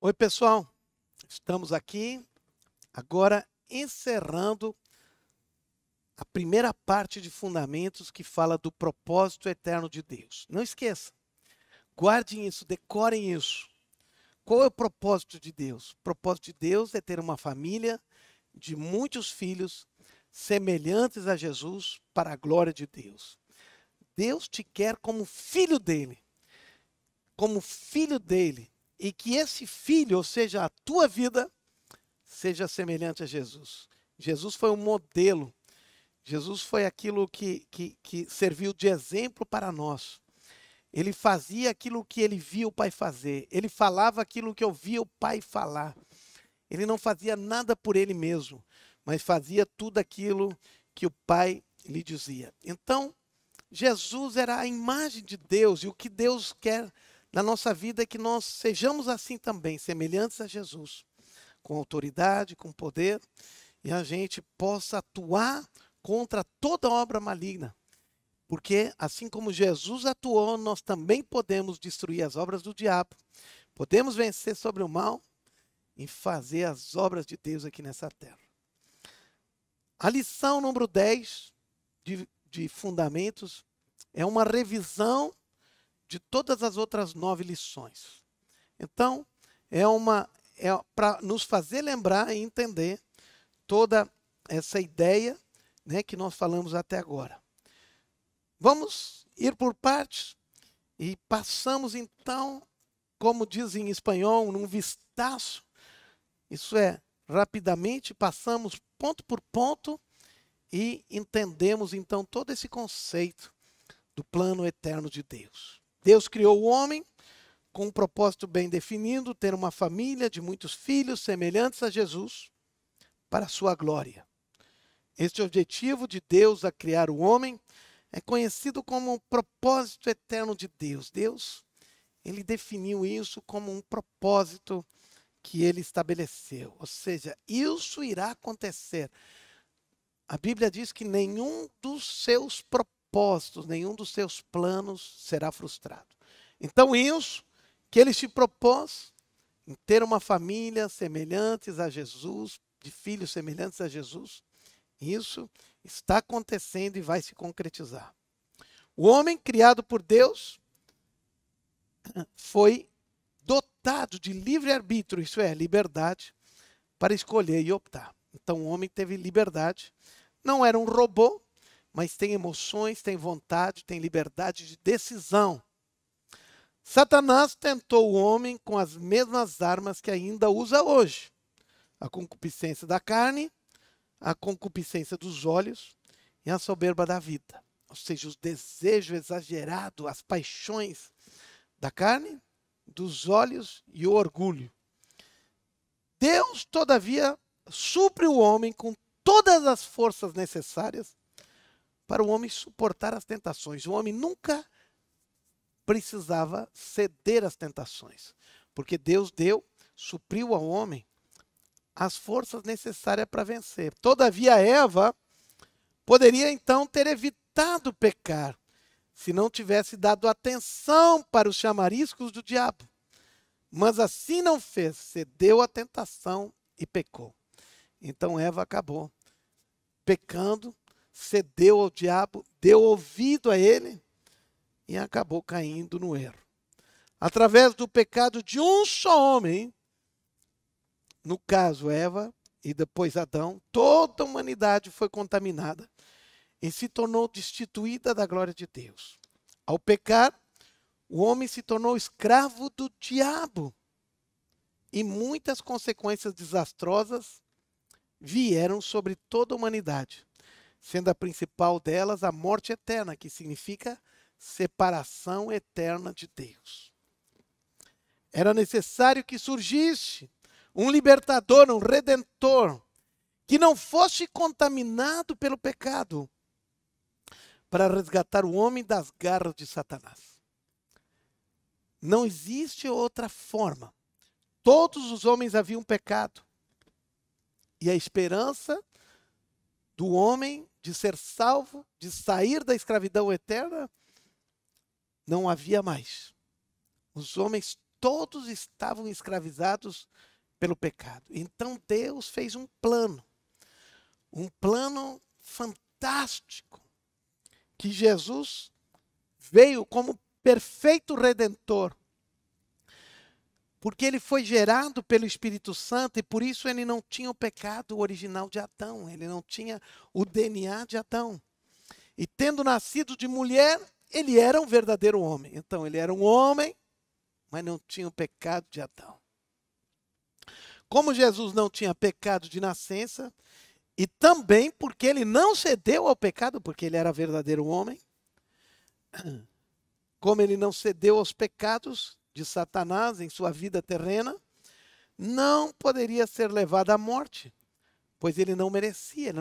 Oi, pessoal. Estamos aqui agora encerrando a primeira parte de Fundamentos que fala do propósito eterno de Deus. Não esqueça, guardem isso, decorem isso. Qual é o propósito de Deus? O propósito de Deus é ter uma família de muitos filhos semelhantes a Jesus para a glória de Deus. Deus te quer como filho dele. Como filho dele. E que esse filho, ou seja, a tua vida, seja semelhante a Jesus. Jesus foi um modelo. Jesus foi aquilo que serviu de exemplo para nós. Ele fazia aquilo que ele via o Pai fazer. Ele falava aquilo que ouvia o Pai falar. Ele não fazia nada por ele mesmo, mas fazia tudo aquilo que o Pai lhe dizia. Então, Jesus era a imagem de Deus, e o que Deus quer na nossa vida é que nós sejamos assim também, semelhantes a Jesus, com autoridade, com poder, e a gente possa atuar contra toda obra maligna. Porque assim como Jesus atuou, nós também podemos destruir as obras do diabo, podemos vencer sobre o mal e fazer as obras de Deus aqui nessa terra. A lição número 10 de Fundamentos é uma revisão de todas as outras 9 lições. Então, é para nos fazer lembrar e entender toda essa ideia, né, que nós falamos até agora. Vamos ir por partes e passamos então, como diz em espanhol, num vistaço. Isso é, rapidamente passamos ponto por ponto e entendemos então todo esse conceito do plano eterno de Deus. Deus criou o homem com um propósito bem definido, ter uma família de muitos filhos semelhantes a Jesus para a sua glória. Este objetivo de Deus a criar o homem é conhecido como o propósito eterno de Deus. Deus, ele definiu isso como um propósito que ele estabeleceu. Ou seja, isso irá acontecer. A Bíblia diz que nenhum dos seus propósitos, nenhum dos seus planos será frustrado. Então isso que ele se propôs, em ter uma família semelhantes a Jesus, de filhos semelhantes a Jesus, isso está acontecendo e vai se concretizar. O homem criado por Deus foi dotado de livre-arbítrio, isso é, liberdade, para escolher e optar. Então o homem teve liberdade, não era um robô, mas tem emoções, tem vontade, tem liberdade de decisão. Satanás tentou o homem com as mesmas armas que ainda usa hoje. A concupiscência da carne, a concupiscência dos olhos e a soberba da vida. Ou seja, os desejos exagerados, as paixões da carne, dos olhos e o orgulho. Deus, todavia, supre o homem com todas as forças necessárias para o homem suportar as tentações. O homem nunca precisava ceder às tentações, porque Deus supriu ao homem as forças necessárias para vencer. Todavia, Eva poderia então ter evitado pecar, se não tivesse dado atenção para os chamariscos do diabo. Mas assim não fez, cedeu à tentação e pecou. Então Eva acabou pecando, cedeu ao diabo, deu ouvido a ele e acabou caindo no erro. Através do pecado de um só homem, no caso Eva e depois Adão, toda a humanidade foi contaminada e se tornou destituída da glória de Deus. Ao pecar, o homem se tornou escravo do diabo e muitas consequências desastrosas vieram sobre toda a humanidade, sendo a principal delas a morte eterna, que significa separação eterna de Deus. Era necessário que surgisse um libertador, um redentor, que não fosse contaminado pelo pecado, para resgatar o homem das garras de Satanás. Não existe outra forma. Todos os homens haviam pecado. E a esperança do homem de ser salvo, de sair da escravidão eterna, não havia mais. Os homens todos estavam escravizados pelo pecado. Então Deus fez um plano fantástico, que Jesus veio como perfeito redentor, porque ele foi gerado pelo Espírito Santo e por isso ele não tinha o pecado original de Adão, ele não tinha o DNA de Adão. E tendo nascido de mulher, ele era um verdadeiro homem. Então ele era um homem, mas não tinha o pecado de Adão. Como Jesus não tinha pecado de nascença, e também porque ele não cedeu ao pecado, porque ele era verdadeiro homem, como ele não cedeu aos pecados de Satanás em sua vida terrena, não poderia ser levado à morte, pois ele não merecia, ele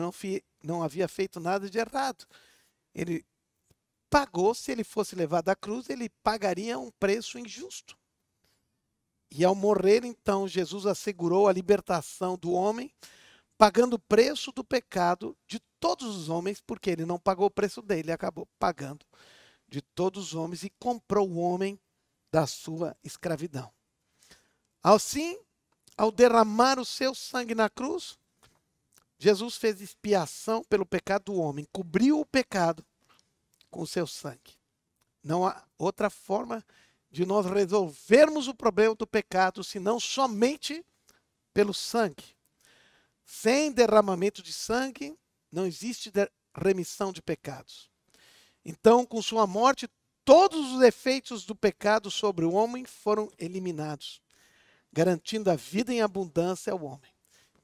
não havia feito nada de errado. Ele pagou, se ele fosse levado à cruz, ele pagaria um preço injusto. E ao morrer, então, Jesus assegurou a libertação do homem, pagando o preço do pecado de todos os homens, porque ele não pagou o preço dele, ele acabou pagando de todos os homens e comprou o homem da sua escravidão. Assim, ao derramar o seu sangue na cruz, Jesus fez expiação pelo pecado do homem, cobriu o pecado com o seu sangue. Não há outra forma de nós resolvermos o problema do pecado, senão somente pelo sangue. Sem derramamento de sangue, não existe remissão de pecados. Então, com sua morte, todos os efeitos do pecado sobre o homem foram eliminados, garantindo a vida em abundância ao homem.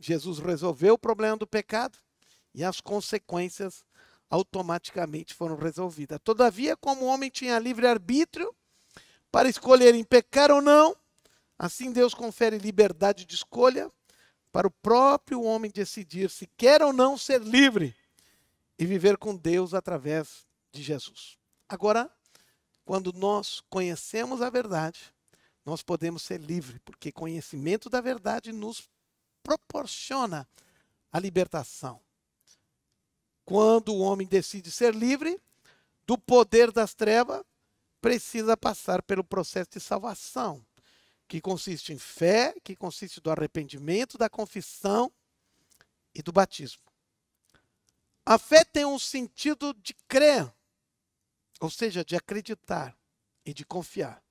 Jesus resolveu o problema do pecado e as consequências automaticamente foram resolvidas. Todavia, como o homem tinha livre-arbítrio para escolher em pecar ou não, assim Deus confere liberdade de escolha para o próprio homem decidir se quer ou não ser livre e viver com Deus através de Jesus. Agora, quando nós conhecemos a verdade, nós podemos ser livres, porque conhecimento da verdade nos proporciona a libertação. Quando o homem decide ser livre do poder das trevas, precisa passar pelo processo de salvação, que consiste em fé, que consiste do arrependimento, da confissão e do batismo. A fé tem um sentido de crer, ou seja, de acreditar e de confiar.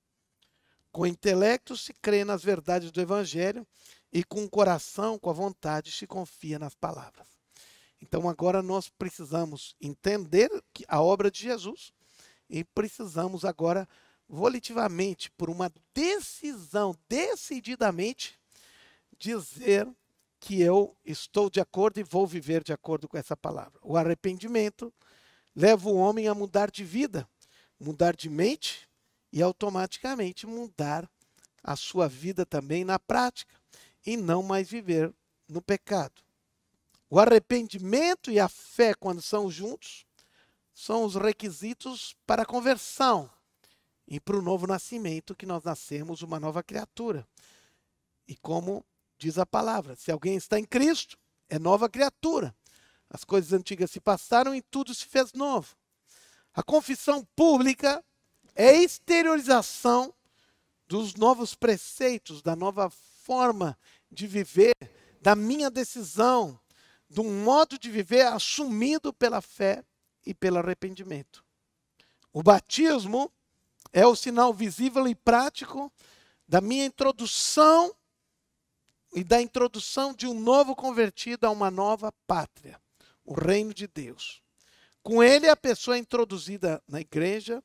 Com o intelecto se crê nas verdades do Evangelho e com o coração, com a vontade, se confia nas palavras. Então agora nós precisamos entender a obra de Jesus e precisamos agora volitivamente, por uma decisão, decididamente, dizer que eu estou de acordo e vou viver de acordo com essa palavra. O arrependimento leva o homem a mudar de vida, mudar de mente e automaticamente mudar a sua vida também na prática e não mais viver no pecado. O arrependimento e a fé, quando são juntos, são os requisitos para a conversão e para o novo nascimento, que nós nascemos uma nova criatura. E como diz a palavra, se alguém está em Cristo, é nova criatura. As coisas antigas se passaram e tudo se fez novo. A confissão pública é a exteriorização dos novos preceitos, da nova forma de viver, da minha decisão, de um modo de viver assumido pela fé e pelo arrependimento. O batismo é o sinal visível e prático da minha introdução e da introdução de um novo convertido a uma nova pátria, o reino de Deus. Com ele, a pessoa é introduzida na igreja,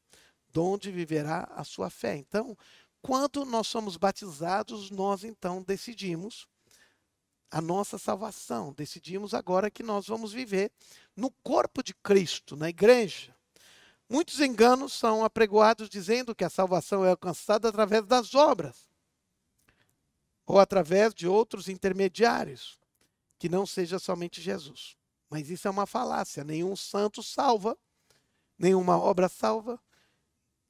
onde viverá a sua fé. Então, quando nós somos batizados, nós então decidimos a nossa salvação. Decidimos agora que nós vamos viver no corpo de Cristo, na igreja. Muitos enganos são apregoados dizendo que a salvação é alcançada através das obras ou através de outros intermediários, que não seja somente Jesus. Mas isso é uma falácia. Nenhum santo salva, nenhuma obra salva.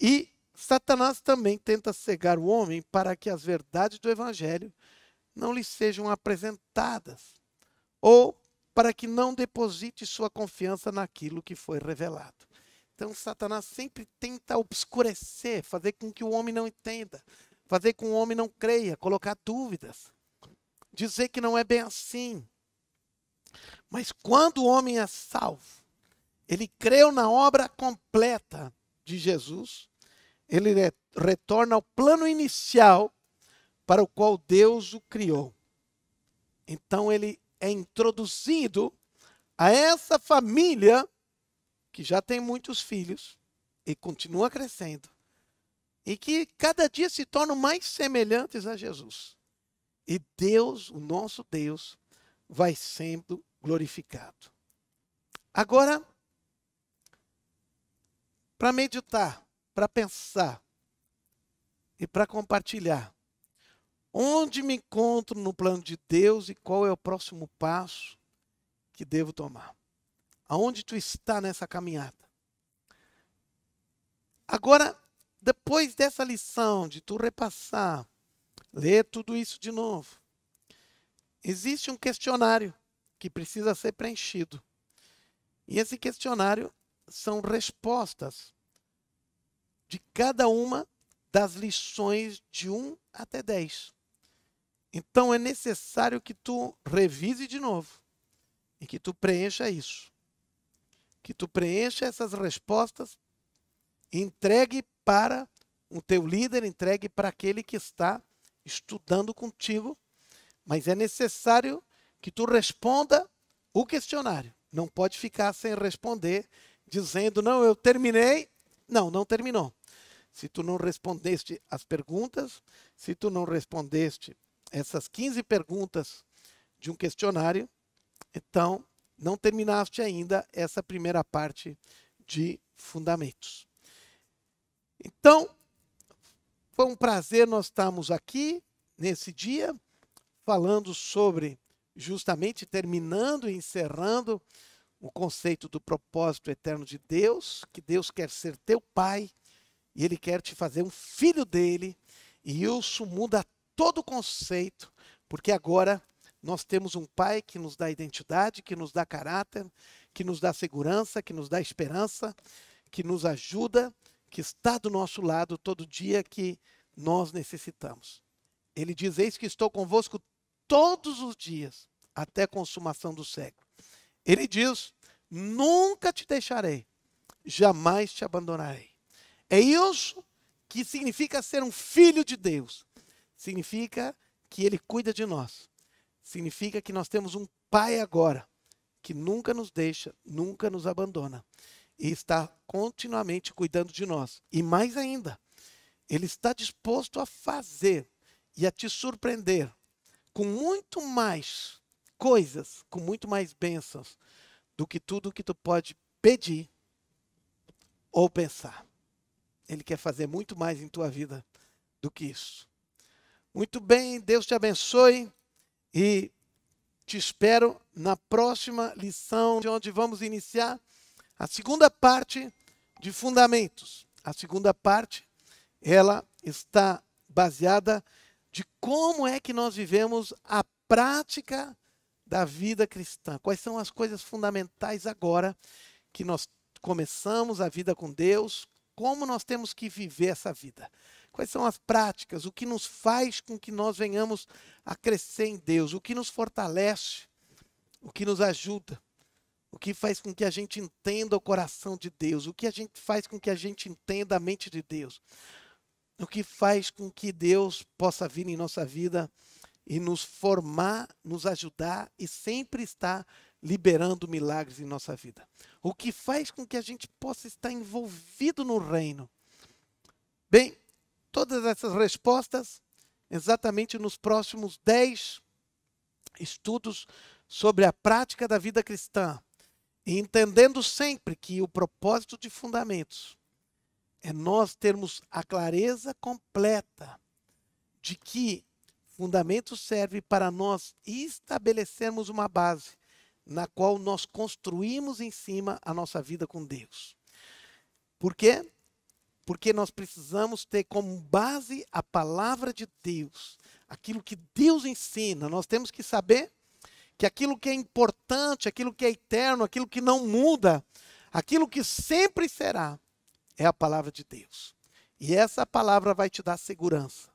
E Satanás também tenta cegar o homem para que as verdades do Evangelho não lhe sejam apresentadas, ou para que não deposite sua confiança naquilo que foi revelado. Então Satanás sempre tenta obscurecer, fazer com que o homem não entenda, fazer com que o homem não creia, colocar dúvidas, dizer que não é bem assim. Mas quando o homem é salvo, ele creu na obra completa de Jesus, ele retorna ao plano inicial para o qual Deus o criou. Então ele é introduzido a essa família que já tem muitos filhos e continua crescendo, e que cada dia se tornam mais semelhantes a Jesus. E Deus, o nosso Deus, vai sendo glorificado. Agora, para meditar, para pensar e para compartilhar, onde me encontro no plano de Deus e qual é o próximo passo que devo tomar? Aonde tu está nessa caminhada? Agora, depois dessa lição, de tu repassar, ler tudo isso de novo, existe um questionário que precisa ser preenchido. E esse questionário são respostas de cada uma das lições de 1 até 10. Então é necessário que tu revise de novo e que tu preencha isso. Que tu preencha essas respostas e entregue para o teu líder, entregue para aquele que está estudando contigo. Mas é necessário que tu responda o questionário. Não pode ficar sem responder, dizendo, não, eu terminei. Não, não terminou. Se tu não respondeste as perguntas, se tu não respondeste essas 15 perguntas de um questionário, então não terminaste ainda essa primeira parte de fundamentos. Então, foi um prazer nós estarmos aqui nesse dia, falando sobre, justamente terminando e encerrando o conceito do propósito eterno de Deus, que Deus quer ser teu pai, e Ele quer te fazer um filho dele, e isso muda todo o conceito, porque agora nós temos um pai que nos dá identidade, que nos dá caráter, que nos dá segurança, que nos dá esperança, que nos ajuda, que está do nosso lado todo dia que nós necessitamos. Ele diz, eis que estou convosco todos os dias, até a consumação do século. Ele diz, nunca te deixarei, jamais te abandonarei. É isso que significa ser um filho de Deus. Significa que Ele cuida de nós. Significa que nós temos um Pai agora, que nunca nos deixa, nunca nos abandona. E está continuamente cuidando de nós. E mais ainda, Ele está disposto a fazer e a te surpreender com muito mais coisas, com muito mais bênçãos do que tudo que tu pode pedir ou pensar. Ele quer fazer muito mais em tua vida do que isso. Muito bem, Deus te abençoe e te espero na próxima lição, de onde vamos iniciar a segunda parte de fundamentos. A segunda parte, ela está baseada de como é que nós vivemos a prática da vida cristã. Quais são as coisas fundamentais agora que nós começamos a vida com Deus, como nós temos que viver essa vida. Quais são as práticas, o que nos faz com que nós venhamos a crescer em Deus, o que nos fortalece, o que nos ajuda, o que faz com que a gente entenda o coração de Deus, o que a gente faz com que a gente entenda a mente de Deus, o que faz com que Deus possa vir em nossa vida e nos formar, nos ajudar e sempre estar liberando milagres em nossa vida. O que faz com que a gente possa estar envolvido no reino. Bem, todas essas respostas, exatamente nos próximos 10 estudos sobre a prática da vida cristã. E entendendo sempre que o propósito de fundamentos é nós termos a clareza completa de que fundamentos serve para nós estabelecermos uma base na qual nós construímos em cima a nossa vida com Deus. Por quê? Porque nós precisamos ter como base a palavra de Deus, aquilo que Deus ensina. Nós temos que saber que aquilo que é importante, aquilo que é eterno, aquilo que não muda, aquilo que sempre será, é a palavra de Deus. E essa palavra vai te dar segurança.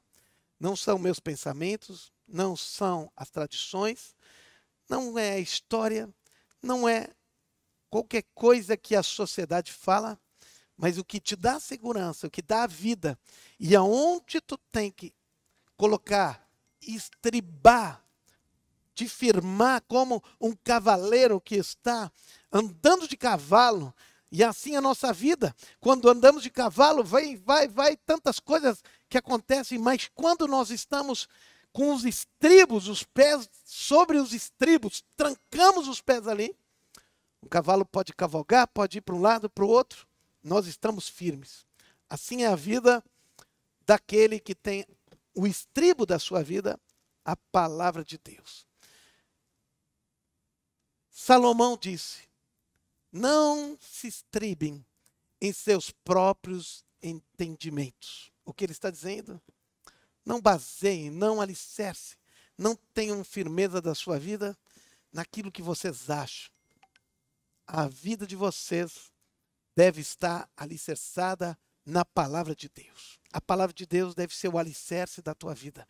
não são meus pensamentos, não são as tradições, não é a história, não é qualquer coisa que a sociedade fala, mas o que te dá segurança, o que dá a vida, e aonde tu tem que colocar, estribar, te firmar como um cavaleiro que está andando de cavalo. E assim a nossa vida, quando andamos de cavalo, vai tantas coisas que acontecem, mas quando nós estamos com os estribos, os pés sobre os estribos, trancamos os pés ali, o cavalo pode cavalgar, pode ir para um lado, para o outro, nós estamos firmes. Assim é a vida daquele que tem o estribo da sua vida, a palavra de Deus. Salomão disse: não se estribem em seus próprios entendimentos. O que ele está dizendo? Não baseiem, não alicercem, não tenham firmeza da sua vida naquilo que vocês acham. A vida de vocês deve estar alicerçada na palavra de Deus. A palavra de Deus deve ser o alicerce da tua vida.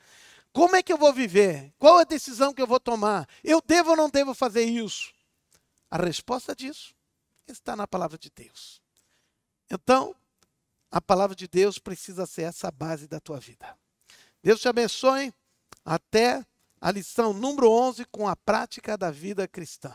Como é que eu vou viver? Qual é a decisão que eu vou tomar? Eu devo ou não devo fazer isso? A resposta disso está na palavra de Deus. Então, a palavra de Deus precisa ser essa base da tua vida. Deus te abençoe. Até a lição número 11 com a prática da vida cristã.